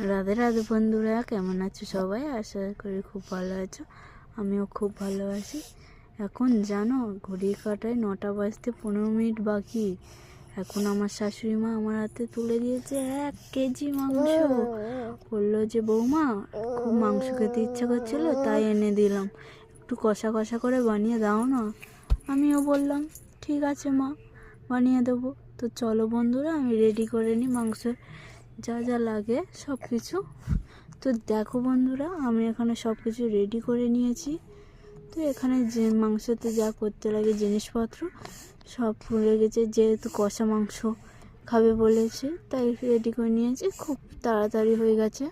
রাধে রাধে বন্ধুরা, কেমন আছো সবাই? আশা করি খুব ভালো আছো। আমিও খুব ভালো আছি। এখন জানো ঘড়ির কাঁটায় 9টা বাজতে 15 মিনিট বাকি। এখন আমার শাশুড়ি মা আমার হাতে তুলে দিয়েছে 1 কেজি মাংস। বললো যে বৌমা খুব মাংস খেতে ইচ্ছা করছিল, তাই এনে দিলাম, একটু কষা কষা করে বানিয়ে দাও না। আমিও বললাম ঠিক আছে মা, বানিয়ে দেবো। তো চলো বন্ধুরা, আমি রেডি করে নিই মাংসের যা যা লাগে সব কিছু। তো দেখো বন্ধুরা, আমি এখানে সব কিছু রেডি করে নিয়েছি। তো এখানে যে মাংসতে যা করতে লাগে জিনিসপত্র সব লেগেছে, যেহেতু কষা মাংস খাবে বলেছে তাই রেডি করে নিয়েছি। খুব তাড়াতাড়ি হয়ে গেছে।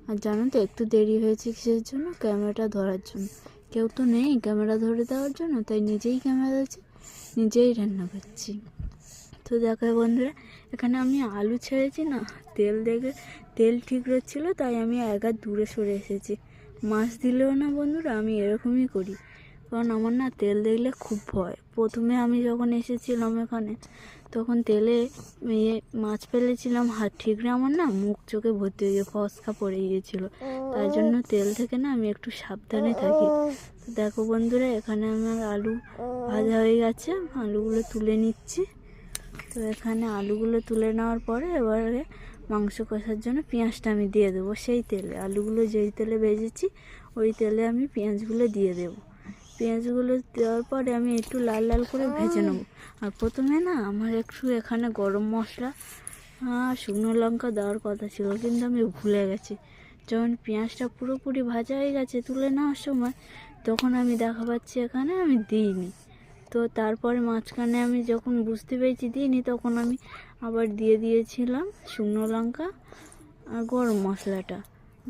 আর জানো তো একটু দেরি হয়েছে কিসের জন্য? ক্যামেরাটা ধরার জন্য। কেউ তো নেই ক্যামেরা ধরে দেওয়ার জন্য, তাই নিজেই ক্যামেরা ধরছি, নিজেই রান্না করছি। তো দেখো বন্ধুরা, এখানে আমি আলু ছেড়েছি না, তেল দেখে তেল ঠিক হচ্ছিলো, তাই আমি এক হাত দূরে সরে এসেছি। মাছ দিলেও না বন্ধুরা আমি এরকমই করি, কারণ আমার না তেল দেখলে খুব ভয়। প্রথমে আমি যখন এসেছিলাম এখানে, তখন তেলে মাছ ফেলেছিলাম, হাত ঠিকরে আমার না মুখ চোখে ভর্তি হয়ে গিয়ে ফসকা পড়ে গিয়েছিলো। তাই জন্য তেল থেকে না আমি একটু সাবধানে থাকি। তো দেখো বন্ধুরা, এখানে আমার আলু ভাজা হয়ে গেছে, আলুগুলো তুলে নিচ্ছি। তো এখানে আলুগুলো তুলে নেওয়ার পরে এবারে মাংস কষার জন্য পেঁয়াজটা আমি দিয়ে দেবো সেই তেলে। আলুগুলো যেই তেলে ভেজেছি ওই তেলে আমি পেঁয়াজগুলো দিয়ে দেবো। পেঁয়াজগুলো দেওয়ার পরে আমি একটু লাল লাল করে ভেজে নেবো। আর প্রথমে না আমার একটু এখানে গরম মশলা আর শুকনো লঙ্কা দেওয়ার কথা ছিল, কিন্তু আমি ভুলে গেছি। যখন পেঁয়াজটা পুরোপুরি ভাজা হয়ে গেছে তুলে নেওয়ার সময়, তখন আমি দেখা পাচ্ছি এখানে আমি দিইনি। তো তারপরে মাঝখানে আমি যখন বুঝতে পেরেছি দিইনি, তখন আমি আবার দিয়ে দিয়েছিলাম শুকনো লঙ্কা আর গরম মশলাটা।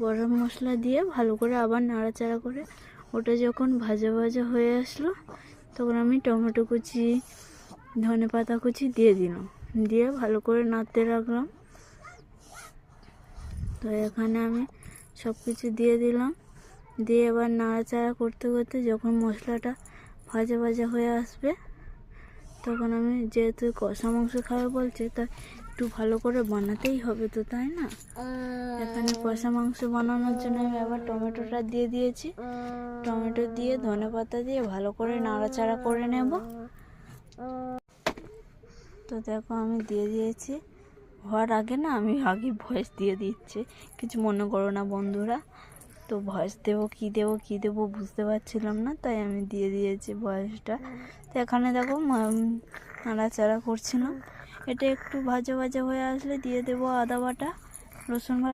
গরম মশলা দিয়ে ভালো করে আবার নাড়াচাড়া করে ওটা যখন ভাজা ভাজা হয়ে আসলো, তখন আমি টমেটো কুচি ধনেপাতা কুচি দিয়ে দিলাম, দিয়ে ভালো করে নাড়তে রাখলাম। তো এখানে আমি সব কিছু দিয়ে দিলাম, দিয়ে এবার নাড়াচাড়া করতে করতে যখন মশলাটা ভাজা ভাজা হয়ে আসবে, তখন আমি, যেহেতু কষা মাংস খাবে বলছে, তা একটু ভালো করে বানাতেই হবে তো, তাই না? এখানে কষা মাংস বানানোর জন্য আমি আবার টমেটোটা দিয়ে দিয়েছি। টমেটো দিয়ে ধনেপাতা দিয়ে ভালো করে নাড়াচাড়া করে নেব। তো দেখো আমি দিয়ে দিয়েছি। হওয়ার আগে না আমি আগে ভয়েস দিয়ে দিচ্ছি, কিছু মনে করো না বন্ধুরা। তো ভয়েস দেবো কী দেবো বুঝতে পারছিলাম না, তাই আমি দিয়ে দিয়েছি ভয়েসটা। তো এখানে দেখো নাড়াচাড়া করছিলাম। এটা একটু ভাজা ভাজা হয়ে আসলে দিয়ে দেবো আদা বাটা, রসুন বাটা।